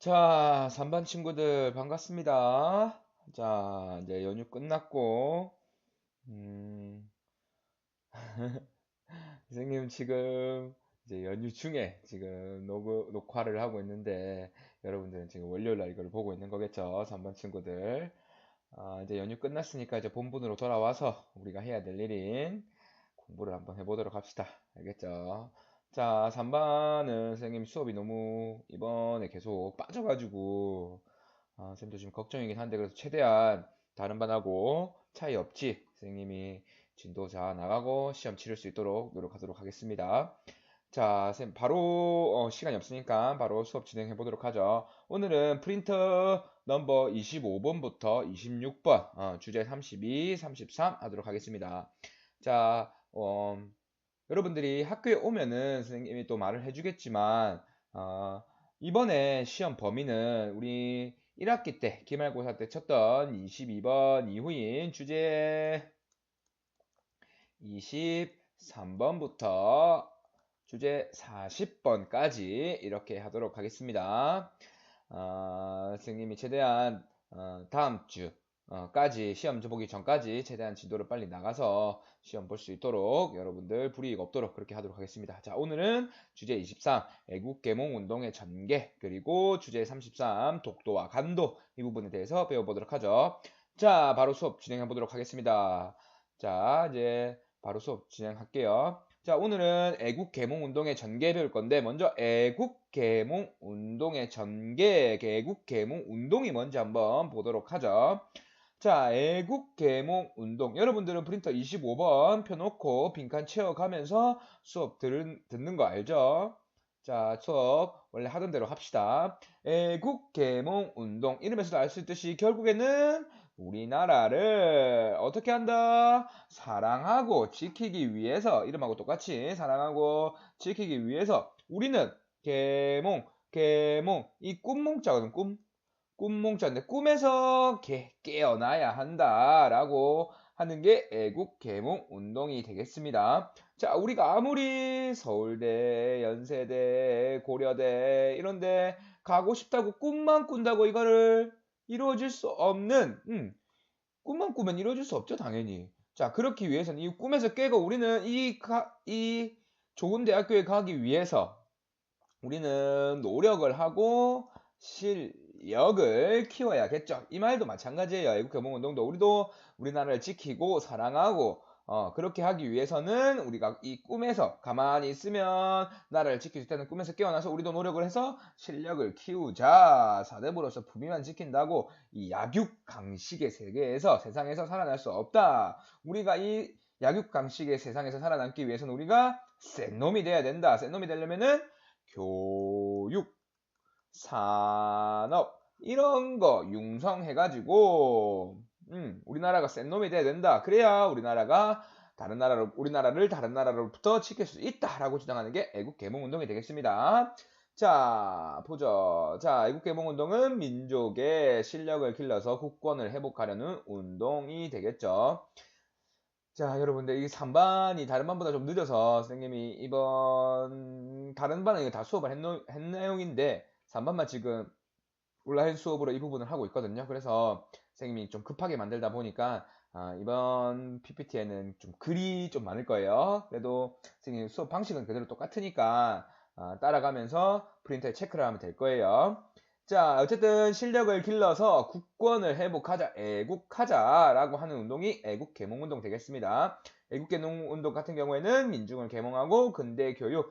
자, 3반 친구들 반갑습니다. 자, 이제 연휴 끝났고, 음, 선생님 지금 이제 연휴 중에 지금 녹화를 하고 있는데, 여러분들은 지금 월요일 날 이걸 보고 있는 거겠죠? 3반 친구들. 이제 연휴 끝났으니까 이제 본분으로 돌아와서 우리가 해야 될 일인 공부를 한번 해보도록 합시다. 알겠죠? 자, 3반은 선생님 수업이 너무 이번에 계속 빠져가지고, 쌤도 지금 걱정이긴 한데, 그래서 최대한 다른 반하고 차이 없이 선생님이 진도 잘 나가고 시험 치를 수 있도록 노력하도록 하겠습니다. 자, 쌤, 바로 시간이 없으니까 바로 수업 진행해 보도록 하죠. 오늘은 프린터 넘버 25번부터 26번, 주제 32, 33 하도록 하겠습니다. 자, 여러분들이 학교에 오면은 선생님이 또 말을 해주겠지만, 이번에 시험 범위는 우리 1학기 때, 기말고사 때 쳤던 22번 이후인 주제 23번부터 주제 40번까지 이렇게 하도록 하겠습니다. 선생님이 최대한 다음 주까지 시험 보기 전까지 최대한 지도를 빨리 나가서 시험 볼 수 있도록 여러분들 불이익 없도록 그렇게 하도록 하겠습니다. 자, 오늘은 주제 23 애국계몽 운동의 전개, 그리고 주제 33 독도와 간도, 이 부분에 대해서 배워보도록 하죠. 자, 바로 수업 진행해 보도록 하겠습니다. 자, 이제 바로 수업 진행할게요. 자, 오늘은 애국계몽 운동의 전개 배울 건데, 먼저 애국계몽 운동의 전개, 애국계몽 운동이 뭔지 한번 보도록 하죠. 자, 애국계몽 운동. 여러분들은 프린터 25번 펴놓고 빈칸 채워가면서 수업 듣는 거 알죠? 자, 수업 원래 하던 대로 합시다. 애국계몽 운동. 이름에서도 알 수 있듯이 결국에는 우리나라를 어떻게 한다? 사랑하고 지키기 위해서, 이름하고 똑같이 사랑하고 지키기 위해서 우리는 계몽, 이 꿈몽자거든. 꿈몽자인데 꿈에서 깨어나야 한다라고 하는 게 애국 계몽 운동이 되겠습니다. 자, 우리가 아무리 서울대, 연세대, 고려대 이런데 가고 싶다고 꿈만 꾼다고 이거를 이루어질 수 없는, 꿈만 꾸면 이루어질 수 없죠, 당연히. 자, 그렇기 위해서는 이 꿈에서 깨고 우리는 이 좋은 대학교에 가기 위해서 우리는 노력을 하고 실력을 키워야겠죠. 이 말도 마찬가지예요. 애국개몽운동도 우리도 우리나라를 지키고 사랑하고 그렇게 하기 위해서는 우리가 이 꿈에서 가만히 있으면 나라를 지킬 수 있다는 꿈에서 깨어나서 우리도 노력을 해서 실력을 키우자. 사대부로서 품위만 지킨다고 이 약육강식의 세계에서 세상에서 살아날 수 없다. 우리가 이 약육강식의 세상에서 살아남기 위해서는 우리가 센 놈이 돼야 된다. 센 놈이 되려면은 교육, 산업 이런 거 융성해가지고 우리나라가 센 놈이 돼야 된다. 그래야 우리나라를 다른 나라로부터 지킬 수 있다라고 주장하는 게 애국개몽운동이 되겠습니다. 자, 보죠. 자, 애국개몽운동은 민족의 실력을 길러서 국권을 회복하려는 운동이 되겠죠. 자, 여러분들, 이 3반이 다른 반보다 좀 늦어서 선생님이 이번 다른 반은 이거 다 수업을 했 내용인데 3반만 지금 온라인 수업으로 이 부분을 하고 있거든요. 그래서 선생님이 좀 급하게 만들다 보니까 이번 PPT에는 좀 글이 좀 많을 거예요. 그래도 선생님 수업 방식은 그대로 똑같으니까 따라가면서 프린터에 체크를 하면 될 거예요. 자, 어쨌든 실력을 길러서 국권을 회복하자, 애국하자라고 하는 운동이 애국계몽운동 되겠습니다. 애국계몽운동 같은 경우에는 민중을 계몽하고 근대 교육,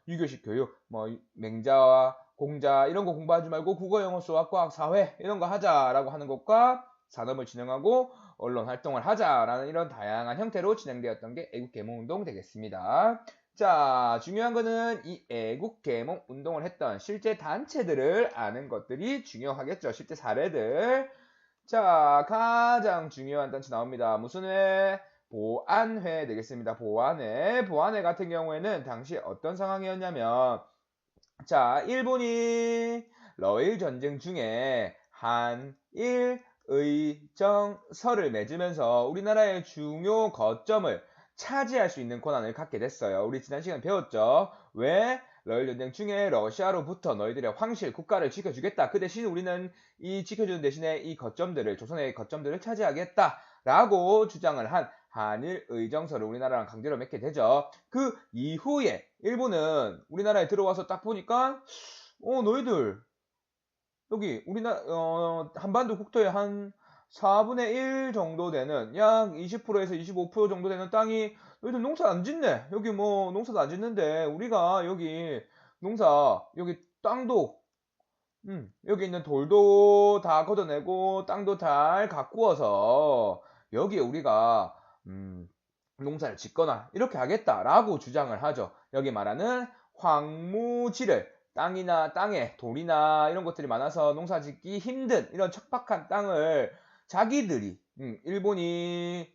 유교식 교육, 뭐 맹자와 공자 이런 거 공부하지 말고 국어, 영어, 수학, 과학, 사회 이런 거 하자라고 하는 것과 산업을 진흥하고 언론 활동을 하자라는 이런 다양한 형태로 진행되었던 게 애국계몽운동 되겠습니다. 자, 중요한 거는 이 애국계몽 운동을 했던 실제 단체들을 아는 것들이 중요하겠죠. 실제 사례들. 자, 가장 중요한 단체 나옵니다. 무슨 회? 보안회 되겠습니다. 보안회 같은 경우에는 당시 어떤 상황이었냐면, 자, 일본이 러일 전쟁 중에 한일 의정서를 맺으면서 우리나라의 중요 거점을 차지할 수 있는 권한을 갖게 됐어요. 우리 지난 시간에 배웠죠. 왜? 러일 전쟁 중에 러시아로부터 너희들의 황실 국가를 지켜주겠다. 그 대신 우리는 이 지켜주는 대신에 이 거점들을 조선의 거점들을 차지하겠다라고 주장을 한 한일 의정서를 우리나라랑 강제로 맺게 되죠. 그 이후에 일본은 우리나라에 들어와서 딱 보니까 너희들 여기 우리나라 한반도 국토의 한 4분의 1 정도 되는 약 20%에서 25% 정도 되는 땅이 너희들 농사 안 짓네. 여기 뭐 농사도 안 짓는데 우리가 여기 농사 여기 땅도 여기 있는 돌도 다 걷어내고 땅도 잘 가꾸어서 여기에 우리가 농사를 짓거나 이렇게 하겠다라고 주장을 하죠. 여기 말하는 황무지를 땅이나 땅에 돌이나 이런 것들이 많아서 농사 짓기 힘든 이런 척박한 땅을 자기들이 일본이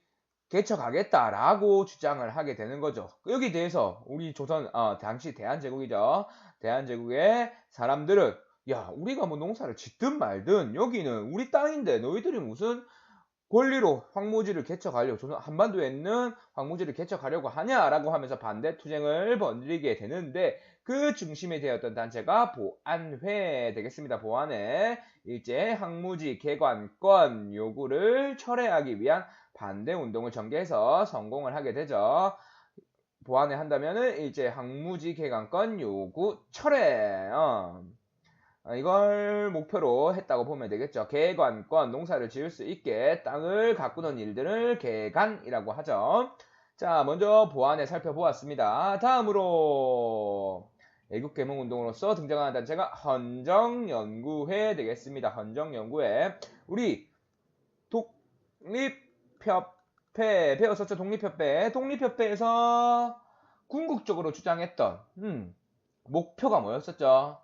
개척하겠다라고 주장을 하게 되는 거죠. 여기 대해서 우리 조선 당시 대한제국이죠. 대한제국의 사람들은 야 우리가 뭐 농사를 짓든 말든 여기는 우리 땅인데 너희들이 무슨 권리로 황무지를 개척하려고 조선 한반도에 있는 황무지를 개척하려고 하냐라고 하면서 반대 투쟁을 벌이게 되는데 그 중심에 되었던 단체가 보안회 되겠습니다. 보안회 일제 황무지 개관권 요구를 철회하기 위한 반대 운동을 전개해서 성공을 하게 되죠. 보안회 한다면은 일제 황무지 개관권 요구 철회. 이걸 목표로 했다고 보면 되겠죠. 개관권, 농사를 지을 수 있게 땅을 가꾸는 일들을 개간이라고 하죠. 자, 먼저 보안에 살펴보았습니다. 다음으로 애국개몽운동으로서 등장하는 단체가 헌정연구회 되겠습니다. 헌정연구회. 우리 독립협회 배웠었죠. 독립협회. 독립협회에서 궁극적으로 주장했던 목표가 뭐였었죠?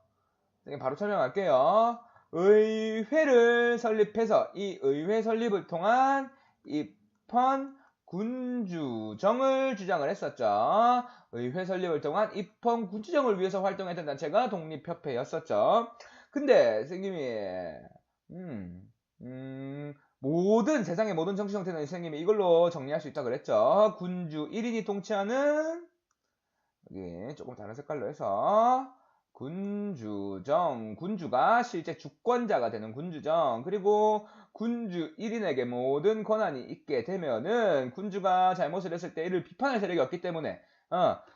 바로 설명할게요. 의회를 설립해서 이 의회 설립을 통한 입헌 군주정을 주장을 했었죠. 의회 설립을 통한 입헌 군주정을 위해서 활동했던 단체가 독립협회였었죠. 근데 선생님이 세상의 모든 정치 형태는 선생님이 이걸로 정리할 수 있다 그랬죠. 군주 1인이 통치하는 여기 조금 다른 색깔로 해서 군주정, 군주가 실제 주권자가 되는 군주정, 그리고 군주 1인에게 모든 권한이 있게 되면은 군주가 잘못을 했을 때 이를 비판할 세력이 없기 때문에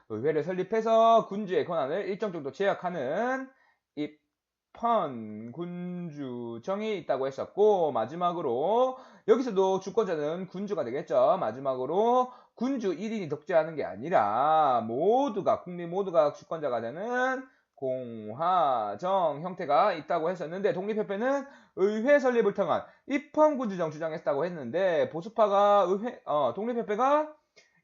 의회를 설립해서 군주의 권한을 일정 정도 제약하는 입헌 군주정이 있다고 했었고, 마지막으로 여기서도 주권자는 군주가 되겠죠. 마지막으로 군주 1인이 독재하는 게 아니라 국민 모두가 주권자가 되는 공화정 형태가 있다고 했었는데, 독립협회는 의회 설립을 통한 입헌군주정 주장했다고 했는데, 보수파가 독립협회가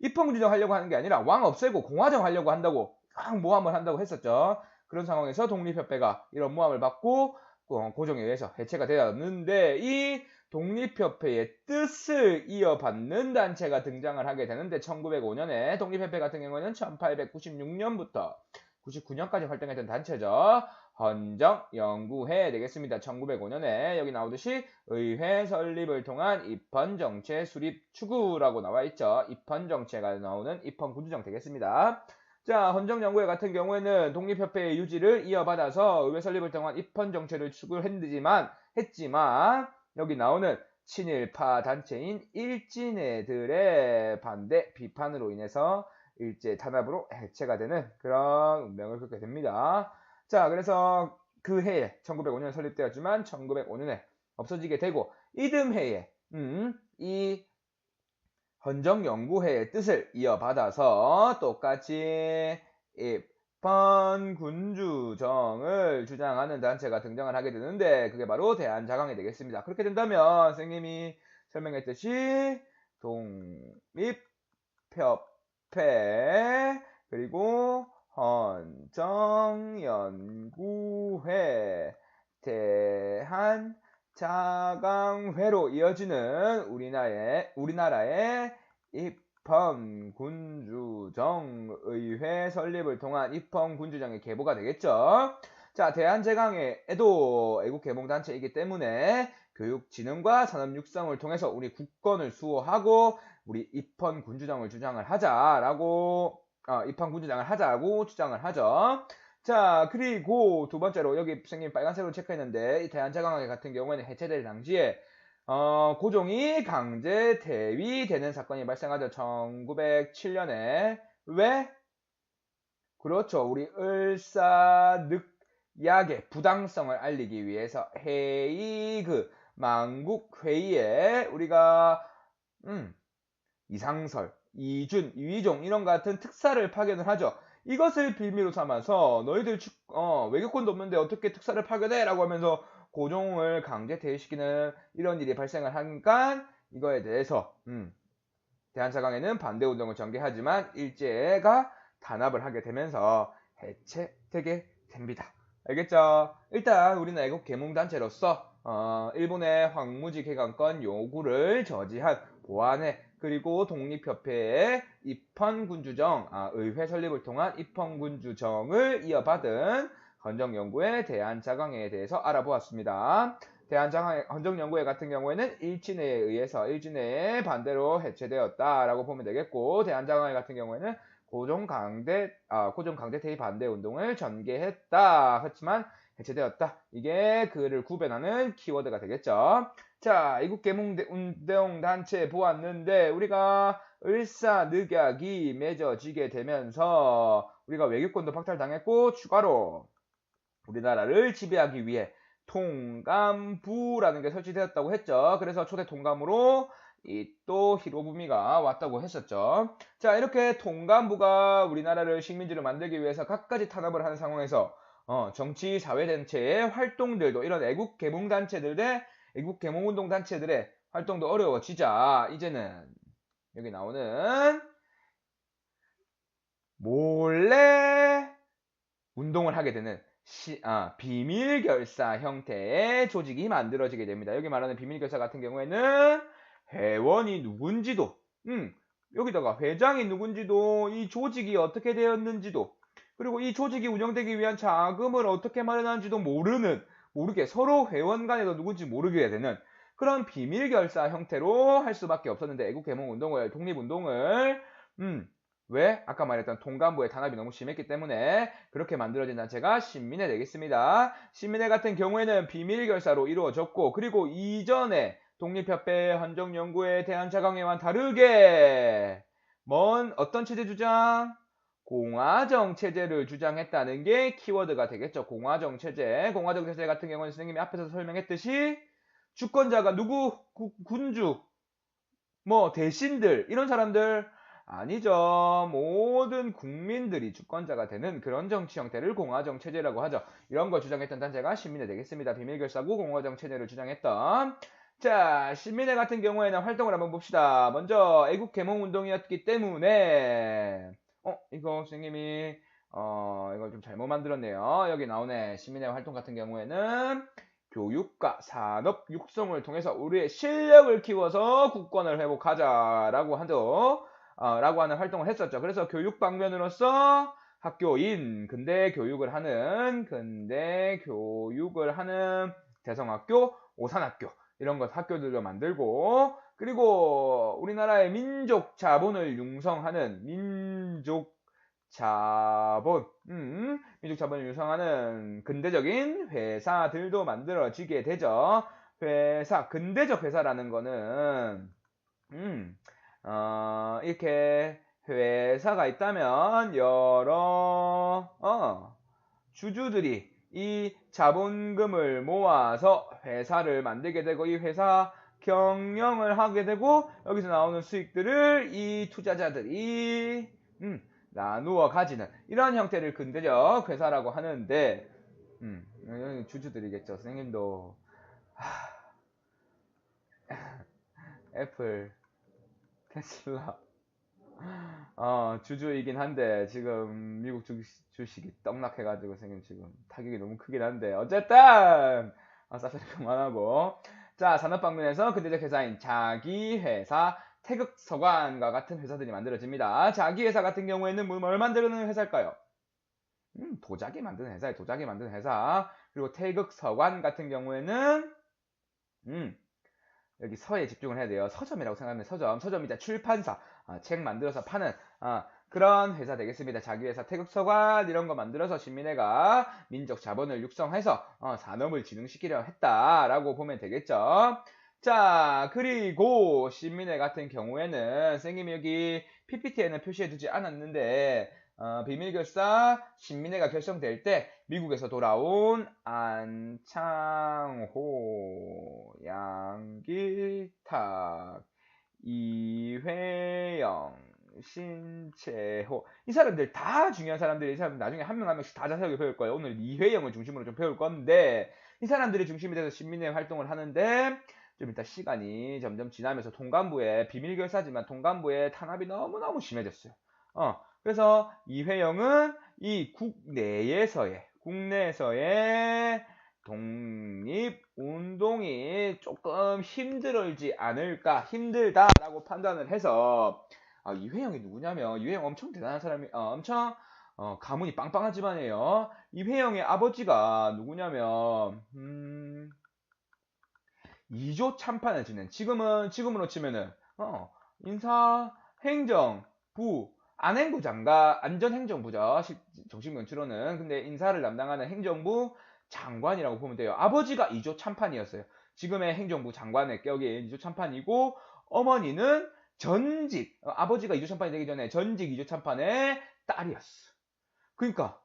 입헌군주정 하려고 하는 게 아니라 왕 없애고 공화정 하려고 한다고 모함을 한다고 했었죠. 그런 상황에서 독립협회가 이런 모함을 받고 고정에 의해서 해체가 되었는데, 이 독립협회의 뜻을 이어받는 단체가 등장을 하게 되는데, 1905년에 독립협회 같은 경우는 1896년부터 99년까지 활동했던 단체죠. 헌정연구회 되겠습니다. 1905년에 여기 나오듯이 의회 설립을 통한 입헌정체 수립 추구라고 나와 있죠. 입헌정체가 나오는 입헌군주정 되겠습니다. 자, 헌정연구회 같은 경우에는 독립협회의 유지를 이어받아서 의회 설립을 통한 입헌정체를 추구했지만 여기 나오는 친일파 단체인 일진애들의 반대 비판으로 인해서 일제 탄압으로 해체가 되는 그런 운명을 겪게 됩니다. 자, 그래서 그 해에 1905년에 설립되었지만 1905년에 없어지게 되고, 이듬해에 이 헌정연구회의 뜻을 이어받아서 똑같이 입헌 군주정을 주장하는 단체가 등장을 하게 되는데, 그게 바로 대한자강이 되겠습니다. 그렇게 된다면 선생님이 설명했듯이 독립협회 그리고 헌정연구회 대한자강회로 이어지는 우리나라의 입헌군주정 의회 설립을 통한 입헌군주정의 계보가 되겠죠. 자, 대한제강회에도 애국개몽단체이기 때문에 교육진흥과 산업육성을 통해서 우리 국권을 수호하고 우리 입헌군주정을 주장을 하자라고 입헌군주정을 하자고 주장을 하죠. 자, 그리고 두 번째로 여기 선생님 빨간색으로 체크했는데 이 대한제강학회 같은 경우에는 해체될 당시에 고종이 강제 대위되는 사건이 발생하죠. 1907년에. 왜? 그렇죠. 우리 을사늑약의 부당성을 알리기 위해서 헤이그 만국회의에 우리가 이상설, 이준, 이휘종 이런 같은 특사를 파견을 하죠. 이것을 빌미로 삼아서 너희들 외교권도 없는데 어떻게 특사를 파견해? 라고 하면서 고종을 강제 퇴위시키는 이런 일이 발생을 하니까 이거에 대해서 대한사강에는 반대운동을 전개하지만 일제가 단합을 하게 되면서 해체되게 됩니다. 알겠죠? 일단 우리는 애국 계몽단체로서 일본의 황무지 개강권 요구를 저지한 보안회 그리고 독립협회의 입헌군주정, 의회 설립을 통한 입헌군주정을 이어받은 헌정연구회 대한자강회에 대해서 알아보았습니다. 헌정연구회 같은 경우에는 일진회에 의해서 일진회의 반대로 해체되었다라고 보면 되겠고, 대한자강회 같은 경우에는 고종 강제 퇴위 반대 운동을 전개했다. 그렇지만 해체되었다. 이게 그를 구별하는 키워드가 되겠죠. 자, 이국계몽운동단체 보았는데 우리가 을사늑약이 맺어지게 되면서 우리가 외교권도 박탈당했고 추가로 우리나라를 지배하기 위해 통감부라는 게 설치되었다고 했죠. 그래서 초대 통감으로 이 또 히로부미가 왔다고 했었죠. 자, 이렇게 통감부가 우리나라를 식민지로 만들기 위해서 갖가지 탄압을 하는 상황에서 정치 사회단체의 활동들도 이런 애국계몽운동 단체들의 활동도 어려워지자 이제는 여기 나오는 몰래 운동을 하게 되는 비밀결사 형태의 조직이 만들어지게 됩니다. 여기 말하는 비밀결사 같은 경우에는 회원이 누군지도, 여기다가 회장이 누군지도, 이 조직이 어떻게 되었는지도, 그리고 이 조직이 운영되기 위한 자금을 어떻게 마련하는지도 모르게 서로 회원 간에도 누군지 모르게 되는 그런 비밀결사 형태로 할 수밖에 없었는데 애국개몽운동을, 독립운동을, 왜? 아까 말했던 통감부의 탄압이 너무 심했기 때문에 그렇게 만들어진 단체가 신민회 되겠습니다. 신민회 같은 경우에는 비밀결사로 이루어졌고 그리고 이전에 독립협회, 헌정연구회, 대한자강회와는 다르게 어떤 체제 주장? 공화정 체제를 주장했다는 게 키워드가 되겠죠. 공화정 체제. 공화정 체제 같은 경우는 선생님이 앞에서 설명했듯이 주권자가 누구? 군주, 대신들 이런 사람들 아니죠. 모든 국민들이 주권자가 되는 그런 정치 형태를 공화정 체제라고 하죠. 이런 걸 주장했던 단체가 신민회 되겠습니다. 비밀결사고 공화정 체제를 주장했던. 자, 신민회 같은 경우에는 활동을 한번 봅시다. 먼저 애국개몽운동이었기 때문에 이거 선생님이 이걸 좀 잘못 만들었네요. 여기 나오네. 신민회 활동 같은 경우에는 교육과 산업 육성을 통해서 우리의 실력을 키워서 국권을 회복하자라고 라고 하는 활동을 했었죠. 그래서 교육 방면으로서 학교인 근대 교육을 하는 대성학교, 오산학교 이런 것 학교들을 만들고 그리고 우리나라의 민족 자본을 융성하는 민족 자본을 융성하는 근대적인 회사들도 만들어지게 되죠. 근대적 회사라는 거는 이렇게 회사가 있다면 여러 주주들이 이 자본금을 모아서 회사를 만들게 되고 이 회사 경영을 하게 되고 여기서 나오는 수익들을 이 투자자들이 나누어 가지는 이런 형태를 근대적 회사라고 하는데 주주들이겠죠. 선생님도 애플, 테슬라 주주이긴 한데 지금 미국 주식이 떡락해가지고 선생님 지금 타격이 너무 크긴 한데 어쨌든 쌉싸리 그만하고 자 산업방면에서 근대적 회사인 자기회사 태극서관과 같은 회사들이 만들어집니다. 자기회사 같은 경우에는 뭘 만드는 회사일까요? 도자기 만드는 회사예요. 도자기 만드는 회사. 그리고 태극서관 같은 경우에는 여기 서에 집중을 해야 돼요. 서점이라고 생각하면 서점이자 출판사, 책 만들어서 파는 그런 회사 되겠습니다. 자기 회사 태극서관 이런 거 만들어서 신민회가 민족 자본을 육성해서 산업을 진흥시키려 했다라고 보면 되겠죠. 자, 그리고 신민회 같은 경우에는 선생님이 여기 PPT에는 표시해두지 않았는데 비밀결사 신민회가 결성될 때 미국에서 돌아온 안창호, 양기탁, 이회영, 신채호 이 사람들 다 중요한 사람들이 이 사람 나중에 한 명 한 명씩 다 자세하게 배울 거예요. 오늘 이회영을 중심으로 좀 배울 건데 이 사람들이 중심이 돼서 신민회 활동을 하는데 좀 이따 시간이 점점 지나면서 통감부에 비밀결사지만 통감부에 탄압이 너무너무 심해졌어요. 그래서 이회영은 이 국내에서의 독립운동이 조금 힘들다라고 판단을 해서 이회영이 누구냐면 이회영 엄청 대단한 사람이 엄청 가문이 빵빵한 집안이에요. 이회영의 아버지가 누구냐면 이조 참판을 지낸 지금으로 치면은 인사행정부 안행부 장관 안전행정부죠. 정식명칭으로는. 근데 인사를 담당하는 행정부 장관이라고 보면 돼요. 아버지가 이조 참판이었어요. 지금의 행정부 장관의 격인 이조 참판이고 어머니는 전직 아버지가 이조 참판이 되기 전에 전직 이조 참판의 딸이었어. 그러니까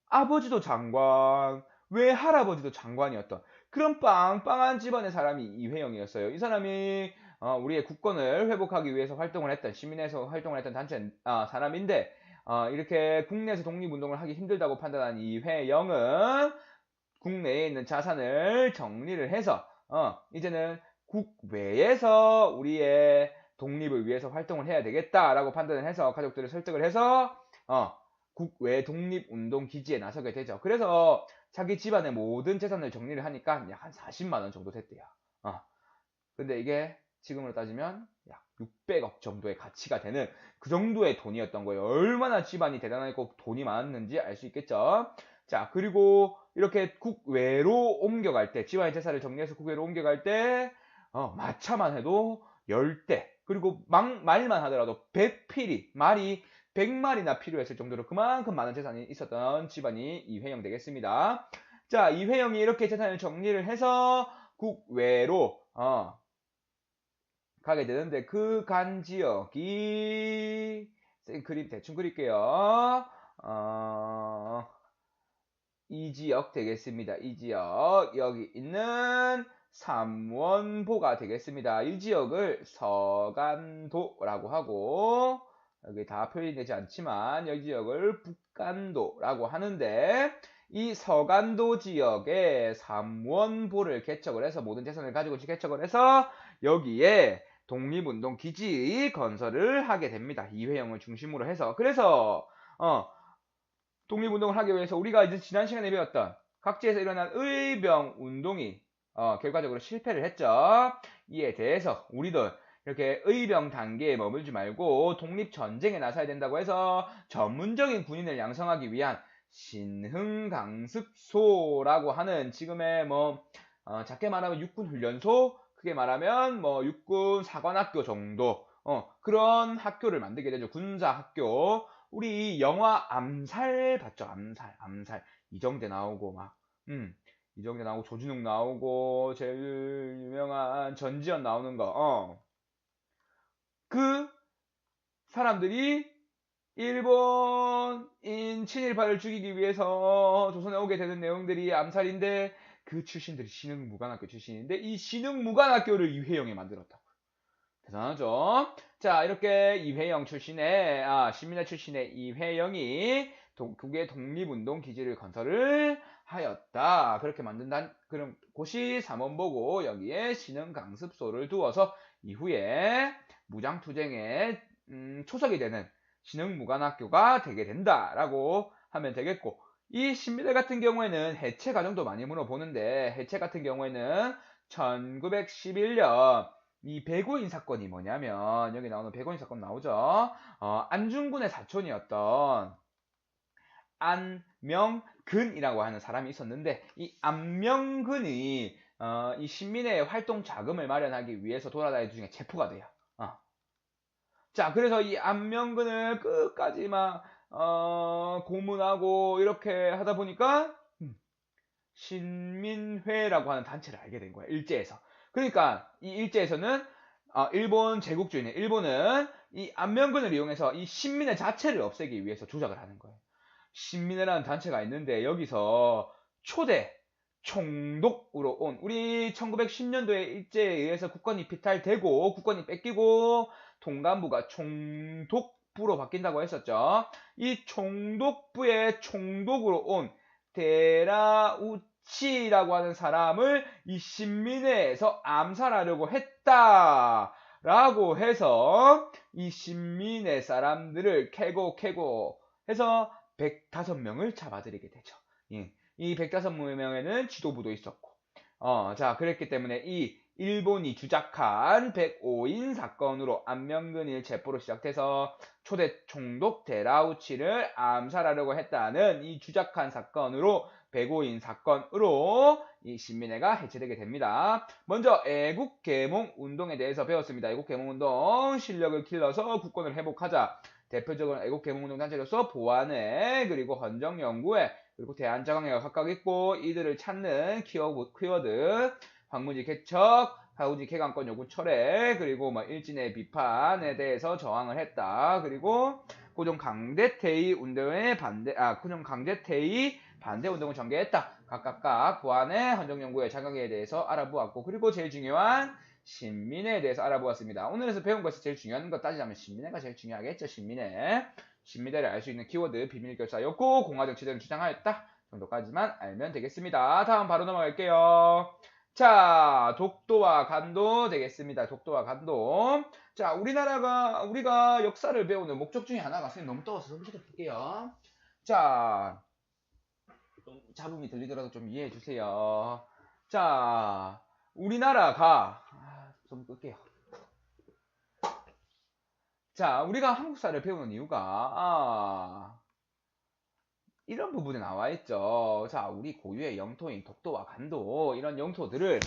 아버지도 장관, 외할아버지도 장관이었던 그런 빵빵한 집안의 사람이 이회영이었어요. 이 사람이 우리의 국권을 회복하기 위해서 활동을 했던 시민에서 활동을 했던 단체 사람인데 이렇게 국내에서 독립운동을 하기 힘들다고 판단한 이회영은 국내에 있는 자산을 정리를 해서 이제는 국외에서 우리의 독립을 위해서 활동을 해야 되겠다라고 판단을 해서 가족들을 설득을 해서 국외 독립운동 기지에 나서게 되죠. 그래서 자기 집안의 모든 재산을 정리를 하니까 약 한 40만 원 정도 됐대요. 근데 이게 지금으로 따지면 약 600억 정도의 가치가 되는 그 정도의 돈이었던 거예요. 얼마나 집안이 대단하고 돈이 많았는지 알 수 있겠죠. 자, 그리고 이렇게 국외로 옮겨갈 때, 집안의 재산을 정리해서 국외로 옮겨갈 때, 마차만 해도 10대, 그리고 말만 하더라도 100필이, 말이 100마리나 필요했을 정도로 그만큼 많은 재산이 있었던 집안이 이회영 되겠습니다. 자, 이회영이 이렇게 재산을 정리를 해서 국외로 가게 되는데 그 간 지역이 대충 그릴게요. 이 지역 되겠습니다. 이 지역 여기 있는 삼원보가 되겠습니다. 이 지역을 서간도라고 하고 여기 다 표현되지 않지만 이 지역을 북간도라고 하는데 이 서간도 지역에 삼원보를 개척을 해서 모든 재산을 가지고 개척을 해서 여기에 독립운동 기지 건설을 하게 됩니다. 이회영을 중심으로 해서. 그래서 독립운동을 하기 위해서 우리가 이제 지난 시간에 배웠던 각지에서 일어난 의병운동이 결과적으로 실패를 했죠. 이에 대해서 우리도 이렇게 의병 단계에 머물지 말고 독립전쟁에 나서야 된다고 해서 전문적인 군인을 양성하기 위한 신흥강습소라고 하는 지금의 작게 말하면 육군훈련소, 크게 말하면 육군 사관학교 정도 그런 학교를 만들게 되죠. 군사학교. 우리 영화 암살 봤죠? 암살. 이정재 나오고 이정재 나오고 조진웅 나오고 제일 유명한 전지현 나오는 거. 그 사람들이 일본인 친일파를 죽이기 위해서 조선에 오게 되는 내용들이 암살인데 그 출신들이 신흥무관학교 출신인데 이 신흥무관학교를 이회영이 만들었다고. 대단하죠? 자, 이렇게 이회영 출신의, 신민회 출신의 이회영이 국외 독립운동 기지를 건설을 하였다. 그렇게 만든다. 그럼 곳이 삼원보고 여기에 신흥강습소를 두어서 이후에 무장투쟁에 초석이 되는 신흥무관학교가 되게 된다라고 하면 되겠고, 이 신민회 같은 경우에는 해체 과정도 많이 물어보는데 해체 같은 경우에는 1911년 이 백오인 사건이 뭐냐면 여기 나오는 백오인 사건 나오죠. 안중근의 사촌이었던 안명근이라고 하는 사람이 있었는데 이 안명근이 이 신민회의 활동 자금을 마련하기 위해서 돌아다니는 중에 체포가 돼요. 자, 그래서 이 안면근을 끝까지 막 고문하고 이렇게 하다 보니까 신민회라고 하는 단체를 알게 된 거야. 일제에서. 그러니까 이 일제에서는 일본 제국주의는 일본은 이 안면근을 이용해서 이 신민회 자체를 없애기 위해서 조작을 하는 거예요. 신민회라는 단체가 있는데 여기서 초대 총독으로 온 우리 1910년도에 일제에 의해서 국권이 피탈되고 국권이 뺏기고 통감부가 총독부로 바뀐다고 했었죠. 이 총독부의 총독으로 온 데라우치라고 하는 사람을 이 신민회에서 암살하려고 했다라고 해서 이 신민회 사람들을 캐고 해서 105명을 잡아들이게 되죠. 예. 이 105명에는 지도부도 있었고, 자, 그랬기 때문에 이 일본이 주작한 105인 사건으로 안면근일 체포로 시작돼서 초대 총독 데라우치를 암살하려고 했다는 이 주작한 사건으로 105인 사건으로 이 신민회가 해체되게 됩니다. 먼저 애국 계몽 운동에 대해서 배웠습니다. 애국 계몽 운동 실력을 길러서 국권을 회복하자. 대표적으로 애국 계몽 운동 단체로서 보안회 그리고 헌정연구회 그리고 대한자강회가 각각 있고 이들을 찾는 키워드 황무지 개척, 하우지 개강권 요구 철회, 그리고 뭐 일진의 비판에 대해서 저항을 했다. 그리고 고종 강제퇴위 운동에 고종 강제퇴위 반대 운동을 전개했다. 각각 보안의 헌정연구의 자강회에 대해서 알아보았고, 그리고 제일 중요한 신민회에 대해서 알아보았습니다. 오늘에서 배운 것에서 제일 중요한 것 따지자면 신민회가 제일 중요하겠죠. 신민회를 알 수 있는 키워드 비밀결사였고 공화정 체제를 주장하였다 정도까지만 알면 되겠습니다. 다음 바로 넘어갈게요. 자, 독도와 간도 되겠습니다. 독도와 간도. 자, 우리가 역사를 배우는 목적 중에 하나가 선생님 너무 떠워서 성질을 풀게요. 자, 좀 잡음이 들리더라도 좀 이해해 주세요. 자, 우리나라가 좀 끌게요. 자, 우리가 한국사를 배우는 이유가 이런 부분에 나와 있죠. 자, 우리 고유의 영토인 독도와 간도 이런 영토들을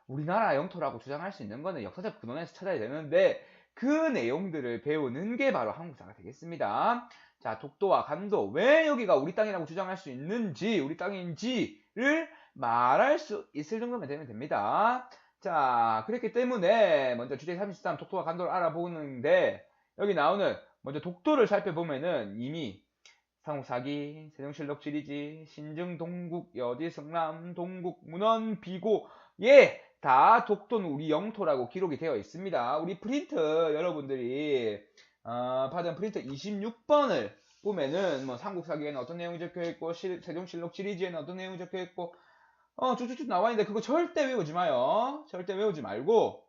우리나라 영토라고 주장할 수 있는 거는 역사적 근원에서 찾아야 되는데 그 내용들을 배우는 게 바로 한국사가 되겠습니다. 자, 독도와 간도 왜 여기가 우리 땅이라고 주장할 수 있는지 우리 땅인지를 말할 수 있을 정도면 되면 됩니다. 자, 그렇기 때문에 먼저 주제 33 독도와 간도를 알아보는데 여기 나오는 먼저 독도를 살펴보면은 이미 삼국사기, 세종실록 지리지, 신증, 동국, 여지, 성남, 동국, 문헌, 비고 예! 다 독도는 우리 영토라고 기록이 되어 있습니다. 우리 프린트 여러분들이 받은 프린트 26번을 보면은 뭐 삼국사기에는 어떤 내용이 적혀있고 세종실록 지리지에는 어떤 내용이 적혀있고 쭉쭉쭉 나와 있는데 그거 절대 외우지 마요. 절대 외우지 말고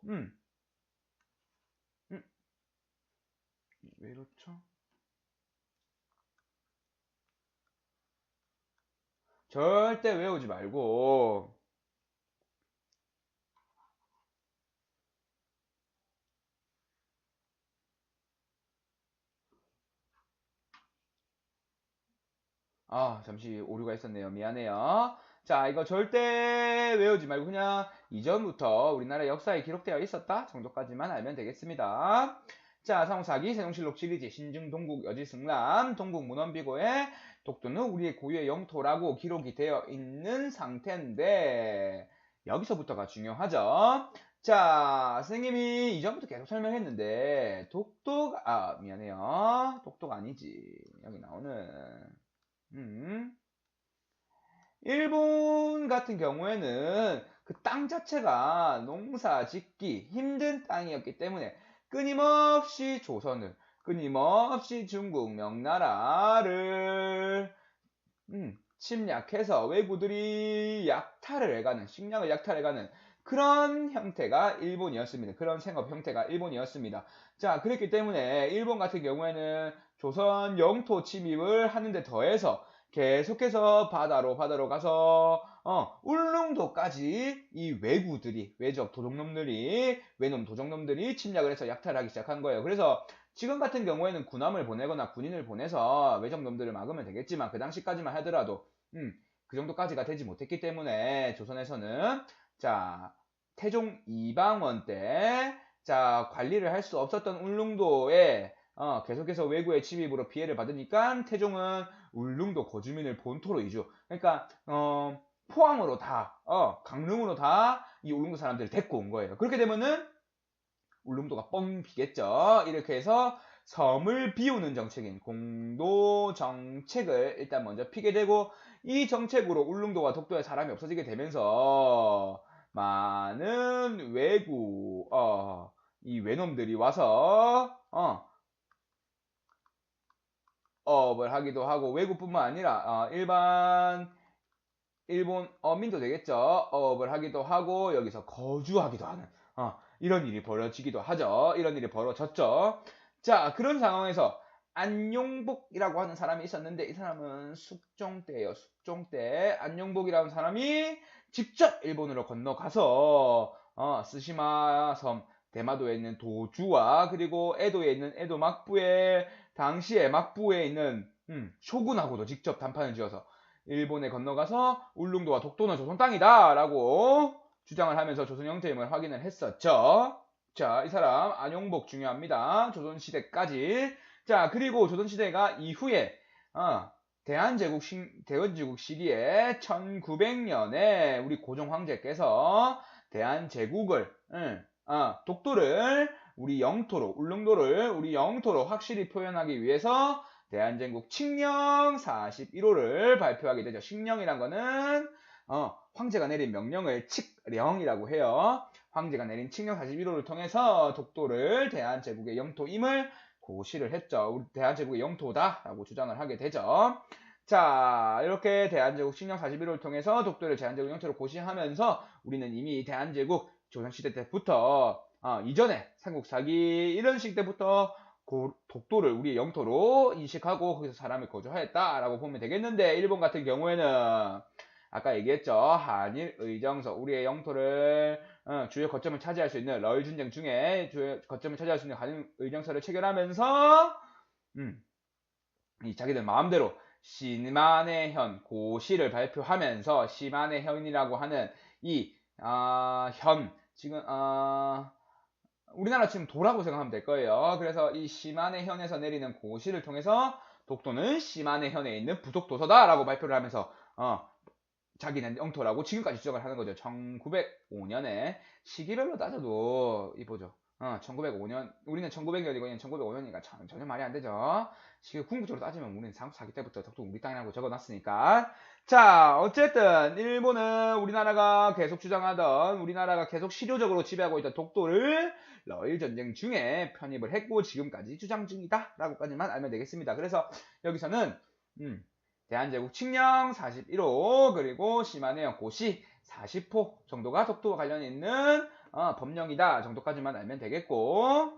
왜 이렇죠? 절대 외우지 말고 잠시 오류가 있었네요. 미안해요. 자, 이거 절대 외우지 말고 그냥 이전부터 우리나라 역사에 기록되어 있었다 정도까지만 알면 되겠습니다. 자, 삼국사기, 세종실록 지리지, 신증, 동국, 여지, 승남, 동국, 문헌비고의 독도는 우리의 고유의 영토라고 기록이 되어 있는 상태인데 여기서부터가 중요하죠. 자, 선생님이 이전부터 계속 설명했는데 독도가 미안해요. 독도가 아니지. 여기 나오는 일본 같은 경우에는 그 땅 자체가 농사 짓기 힘든 땅이었기 때문에 끊임없이 조선을, 끊임없이 중국 명나라를 침략해서 왜구들이 약탈을 해가는, 식량을 약탈해가는 그런 형태가 일본이었습니다. 그런 생업 형태가 일본이었습니다. 자, 그랬기 때문에 일본 같은 경우에는 조선 영토 침입을 하는데 더해서 계속해서 바다로 가서 울릉도까지 이 왜구들이, 외적 도적놈들이, 외놈 도적놈들이 침략을 해서 약탈하기 시작한 거예요. 그래서 지금 같은 경우에는 군함을 보내거나 군인을 보내서 외적놈들을 막으면 되겠지만 그 당시까지만 하더라도 그 정도까지가 되지 못했기 때문에 조선에서는 자, 태종 이방원 때 자, 관리를 할 수 없었던 울릉도에 계속해서 외구의 침입으로 피해를 받으니까 태종은 울릉도 거주민을 본토로 이주. 그러니까 포항으로 다, 강릉으로 다 이 울릉도 사람들을 데리고 온 거예요. 그렇게 되면은 울릉도가 뻥 비겠죠. 이렇게 해서 섬을 비우는 정책인 공도 정책을 일단 먼저 피게 되고, 이 정책으로 울릉도와 독도에 사람이 없어지게 되면서 많은 외구, 이 외놈들이 와서 업을 하기도 하고, 외구뿐만 아니라 일반 일본 어민도 되겠죠. 업을 하기도 하고 여기서 거주하기도 하는 이런 일이 벌어지기도 하죠. 이런 일이 벌어졌죠. 자, 그런 상황에서 안용복이라고 하는 사람이 있었는데, 이 사람은 숙종 때예요. 숙종 때 안용복이라는 사람이 직접 일본으로 건너가서 스시마 섬 대마도에 있는 도주와, 그리고 에도에 있는 에도 막부에, 당시에 막부에 있는 쇼군하고도 직접 담판을 지어서 일본에 건너가서 울릉도와 독도는 조선 땅이다 라고 주장을 하면서 조선 영토임을 확인을 했었죠. 자, 이 사람 안용복 중요합니다. 조선시대까지. 자, 그리고 조선시대가 이후에 대한제국 시기에 1900년에 우리 고종 황제께서 대한제국을 독도를 우리 영토로, 울릉도를 우리 영토로 확실히 표현하기 위해서 대한제국 칙령 41호를 발표하게 되죠. 칙령이란 거는 황제가 내린 명령을 칙령이라고 해요. 황제가 내린 칙령 41호를 통해서 독도를 대한제국의 영토임을 고시를 했죠. 우리 대한제국의 영토다라고 주장을 하게 되죠. 자, 이렇게 대한제국 칙령 41호를 통해서 독도를 대한제국 영토로 고시하면서 우리는 이미 대한제국 조선시대 때부터 이전에 삼국사기 이런 식 때부터 독도를 우리의 영토로 인식하고 거기서 사람을 거주하였다라고 보면 되겠는데, 일본 같은 경우에는 아까 얘기했죠. 한일 의정서, 우리의 영토를 주요 거점을 차지할 수 있는 러일 전쟁 중에 주요 거점을 차지할 수 있는 한일 의정서를 체결하면서 이 자기들 마음대로 시만의 현 고시를 발표하면서, 시만의 현이라고 하는 이 현, 지금 우리나라 지금 도라고 생각하면 될 거예요. 그래서 이 시만의 현에서 내리는 고시를 통해서 독도는 시만의 현에 있는 부속도서다라고 발표를 하면서 자기는 영토라고 지금까지 주장을 하는 거죠. 1905년에 시기별로 따져도 이보죠. 1905년, 우리는 1900년이고 얘는 1905년이니까 전혀 말이 안 되죠. 시기 궁극적으로 따지면 우리는 삼국사기 때부터 독도 우리 땅이라고 적어놨으니까. 자, 어쨌든 일본은 우리나라가 계속 주장하던, 우리나라가 계속 실효적으로 지배하고 있던 독도를 러일 전쟁 중에 편입을 했고 지금까지 주장 중이다 라고까지만 알면 되겠습니다. 그래서 여기서는 대한제국 칙령 41호 그리고 시마네현 고시 40호 정도가 독도와 관련 있는 법령이다 정도까지만 알면 되겠고,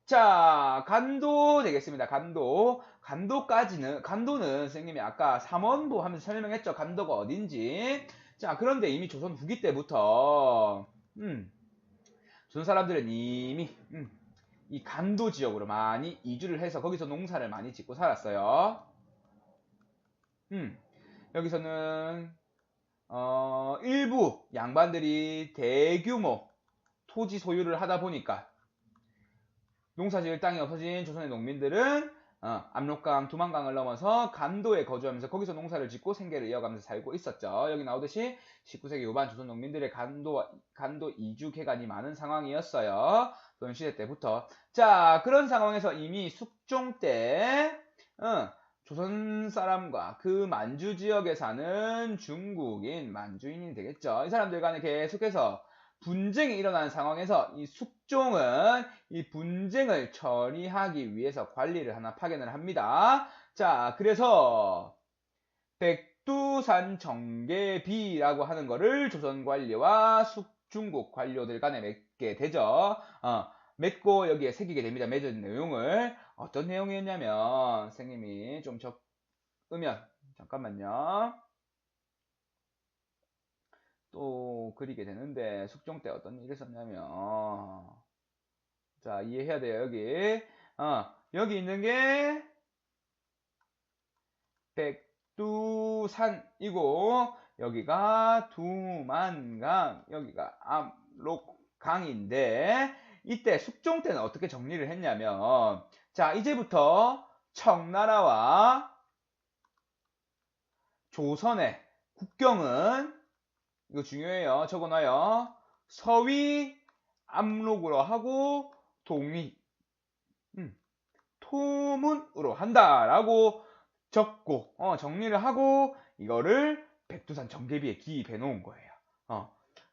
자, 간도 되겠습니다. 간도는 선생님이 아까 삼원보 하면서 설명했죠. 간도가 어딘지. 자, 그런데 이미 조선 후기 때부터 조선 사람들은 이미 이 간도 지역으로 많이 이주를 해서 거기서 농사를 많이 짓고 살았어요. 여기서는 일부 양반들이 대규모 토지 소유를 하다 보니까 농사 지을 땅이 없어진 조선의 농민들은 압록강, 두만강을 넘어서 간도에 거주하면서 거기서 농사를 짓고 생계를 이어가면서 살고 있었죠. 여기 나오듯이 19세기 후반 조선 농민들의 간도 이주 개간이 많은 상황이었어요. 조선시대 때부터. 자, 그런 상황에서 이미 숙종 때 조선 사람과 그 만주 지역에 사는 중국인 만주인이 되겠죠. 이 사람들 간에 계속해서 분쟁이 일어나는 상황에서 이 숙종은 이 분쟁을 처리하기 위해서 관리를 하나 파견을 합니다. 자, 그래서 백두산 정계비라고 하는 거를 조선 관리와 중국 관료들 간에 맺게 되죠. 맺고 여기에 새기게 됩니다. 맺은 내용을. 어떤 내용이었냐면, 선생님이 좀 적으면, 잠깐만요. 또 그리게 되는데, 숙종 때 어떤 일이 있었냐면, 자, 이해해야 돼요, 여기. 여기 있는 게, 백두산이고, 여기가 두만강, 여기가 압록강인데, 이때 숙종 때는 어떻게 정리를 했냐면, 자, 이제부터 청나라와 조선의 국경은, 이거 중요해요. 적어놔요. 서위 압록으로 하고 동위 토문으로 한다라고 적고 정리를 하고 이거를 백두산 정계비에 기입해 놓은 거예요.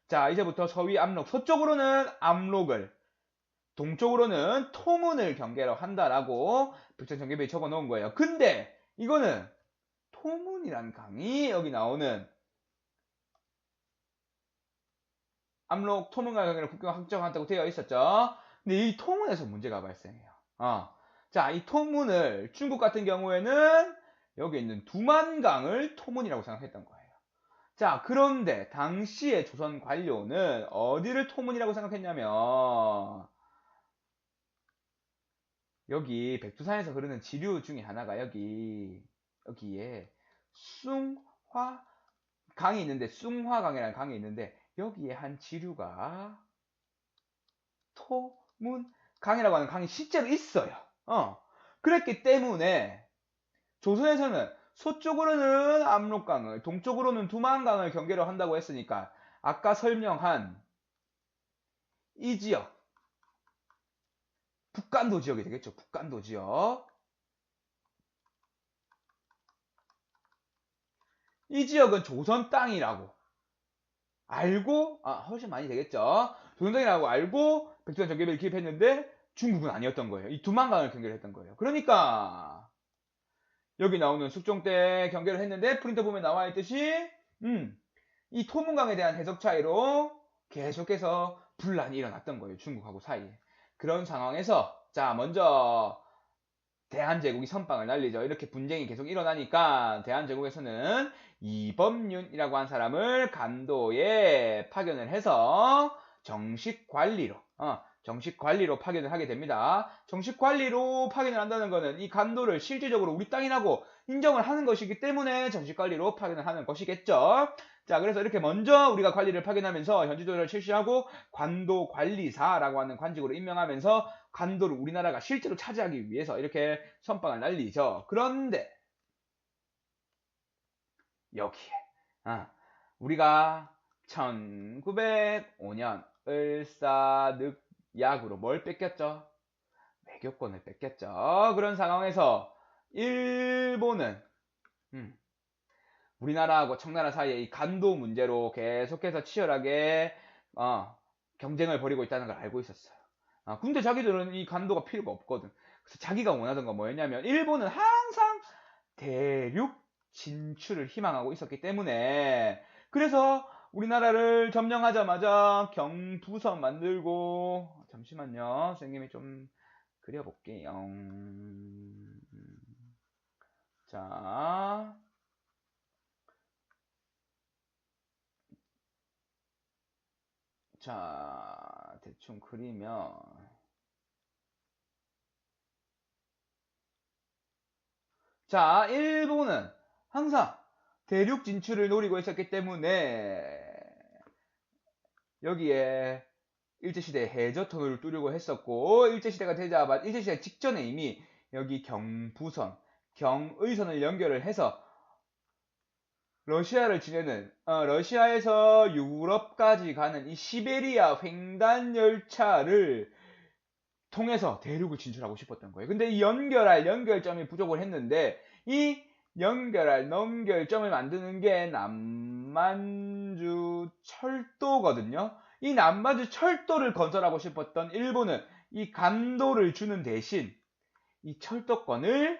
자, 이제부터 서위 압록, 서쪽으로는 압록을, 동쪽으로는 토문을 경계로 한다라고 백두산 정계비에 적어 놓은 거예요. 근데 이거는 토문이란 강이 여기 나오는 압록 토문과 경계를 국경 확정한다고 되어 있었죠. 근데 이 토문에서 문제가 발생해요. 자, 이 토문을 중국 같은 경우에는 여기 있는 두만강을 토문이라고 생각했던 거예요. 자, 그런데 당시의 조선 관료는 어디를 토문이라고 생각했냐면, 여기 백두산에서 흐르는 지류 중에 하나가 여기에 숭화 강이 있는데, 숭화강이라는 강이 있는데 여기에 한 지류가 토문강이라고 하는 강이 실제로 있어요. 그랬기 때문에 조선에서는 서쪽으로는 압록강을, 동쪽으로는 두만강을 경계로 한다고 했으니까 아까 설명한 이 지역, 북간도 지역이 되겠죠. 북간도 지역. 이 지역은 조선 땅이라고 알고, 훨씬 많이 되겠죠. 조선 땅이라고 알고 백두산 정계비를 기입했는데 중국은 아니었던 거예요. 이 두만강을 경계를 했던 거예요. 그러니까 여기 나오는 숙종 때 경계를 했는데 프린터 보면 나와 있듯이 이 토문강에 대한 해석 차이로 계속해서 분란이 일어났던 거예요. 중국하고 사이에. 그런 상황에서 자, 먼저 대한제국이 선빵을 날리죠. 이렇게 분쟁이 계속 일어나니까 대한제국에서는 이범윤이라고 한 사람을 간도에 파견을 해서 정식 관리로 파견을 하게 됩니다. 정식 관리로 파견을 한다는 것은 이 간도를 실질적으로 우리 땅이라고 인정을 하는 것이기 때문에 정식 관리로 파견을 하는 것이겠죠. 자, 그래서 이렇게 먼저 우리가 관리를 파견하면서 현지조사를 실시하고 관도 관리사라고 하는 관직으로 임명하면서 간도를 우리나라가 실제로 차지하기 위해서 이렇게 선빵을 날리죠. 그런데 여기에 우리가 1905년 을사늑약으로 뭘 뺏겼죠? 외교권을 뺏겼죠. 그런 상황에서 일본은 우리나라하고 청나라 사이에 이 간도 문제로 계속해서 치열하게 경쟁을 벌이고 있다는 걸 알고 있었어요. 근데 자기들은 이 간도가 필요가 없거든. 그래서 자기가 원하던 건 뭐였냐면, 일본은 항상 대륙 진출을 희망하고 있었기 때문에, 그래서 우리나라를 점령하자마자 경부선 만들고, 잠시만요, 선생님이 좀 그려볼게요. 자, 대충 그리면, 자, 일본은 항상 대륙 진출을 노리고 있었기 때문에 여기에 일제시대에 해저터널을 뚫려고 했었고, 일제시대가 되자마자, 일제시대 직전에 이미 여기 경부선, 경의선을 연결을 해서 러시아를 지내는, 러시아에서 유럽까지 가는 이 시베리아 횡단 열차를 통해서 대륙을 진출하고 싶었던 거예요. 근데 이 연결점이 부족을 했는데, 이 연결점을 만드는 게 남만주 철도거든요. 이 남만주 철도를 건설하고 싶었던 일본은 이 간도를 주는 대신 이 철도권을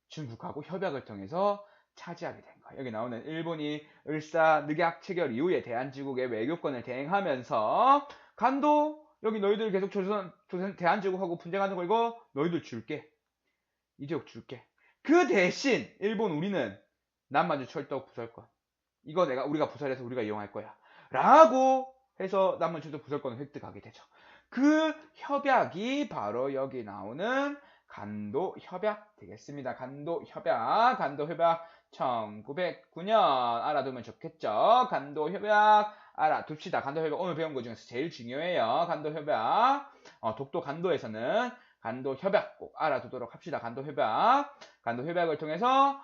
중국하고 협약을 통해서 차지하게 된 거예요. 여기 나오는 일본이 을사늑약 체결 이후에 대한제국의 외교권을 대행하면서 간도, 여기 너희들 계속 조선 대한제국하고 분쟁하는 거 이거 너희들 줄게. 이 지역 줄게. 그 대신 일본 우리는 남만주 철도 부설권, 이거 우리가 부설해서 우리가 이용할 거야 라고 해서 남만주 철도 부설권을 획득하게 되죠. 그 협약이 바로 여기 나오는 간도 협약 되겠습니다. 간도 협약 1909년 알아두면 좋겠죠. 간도 협약 알아둡시다. 간도협약 오늘 배운 것 중에서 제일 중요해요. 간도협약. 독도 간도에서는 간도협약 꼭 알아두도록 합시다. 간도협약. 간도협약을 통해서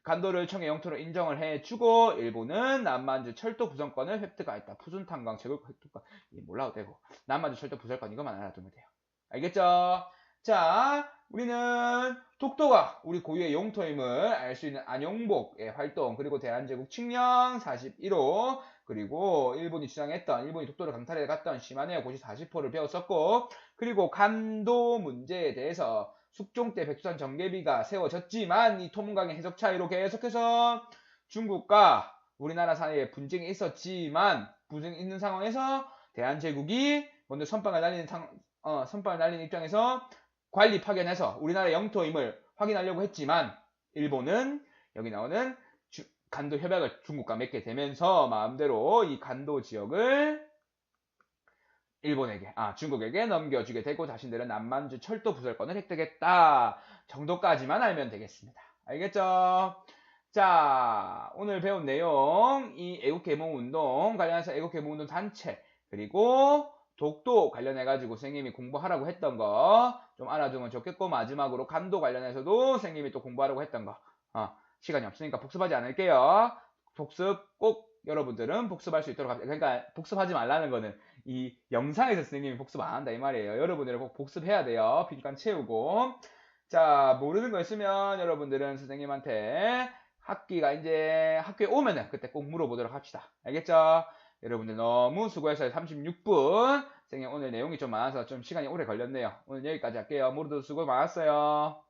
간도를 청해 영토로 인정을 해주고 일본은 남만주 철도 부선권을 획득하였다. 푸순탄광 제국 획득권 몰라도 되고 남만주 철도 부선권 이것만 알아두면 돼요. 알겠죠? 자, 우리는 독도가 우리 고유의 영토임을 알 수 있는 안용복의 활동, 그리고 대한제국 칙령 41호, 그리고 일본이 주장했던, 일본이 독도를 강탈해 갔던 시마네와 고시 40호를 배웠었고, 그리고 간도 문제에 대해서 숙종 때 백두산 정계비가 세워졌지만 이 토문강의 해석 차이로 계속해서 중국과 우리나라 사이에 분쟁이 있었지만 분쟁이 있는 상황에서 대한제국이 먼저 선빵을 날리는 입장에서 관리 파견해서 우리나라 영토임을 확인하려고 했지만 일본은 여기 나오는 간도 협약을 중국과 맺게 되면서 마음대로 이 간도 지역을 중국에게 넘겨주게 되고 자신들은 남만주 철도 부설권을 획득했다 정도까지만 알면 되겠습니다. 알겠죠? 자, 오늘 배운 내용, 이 애국개몽운동 관련해서 애국개몽운동 단체, 그리고 독도 관련해가지고 선생님이 공부하라고 했던 거 좀 알아두면 좋겠고, 마지막으로 간도 관련해서도 선생님이 또 공부하라고 했던 거 시간이 없으니까 복습하지 않을게요. 복습 꼭 여러분들은 복습할 수 있도록 합니다. 그러니까 복습하지 말라는 거는 이 영상에서 선생님이 복습 안 한다 이 말이에요. 여러분들은 꼭 복습해야 돼요. 빈칸 채우고. 자, 모르는 거 있으면 여러분들은 선생님한테 학교에 오면은 그때 꼭 물어보도록 합시다. 알겠죠? 여러분들 너무 수고했어요. 36분. 선생님 오늘 내용이 좀 많아서 좀 시간이 오래 걸렸네요. 오늘 여기까지 할게요. 모두들 수고 많았어요.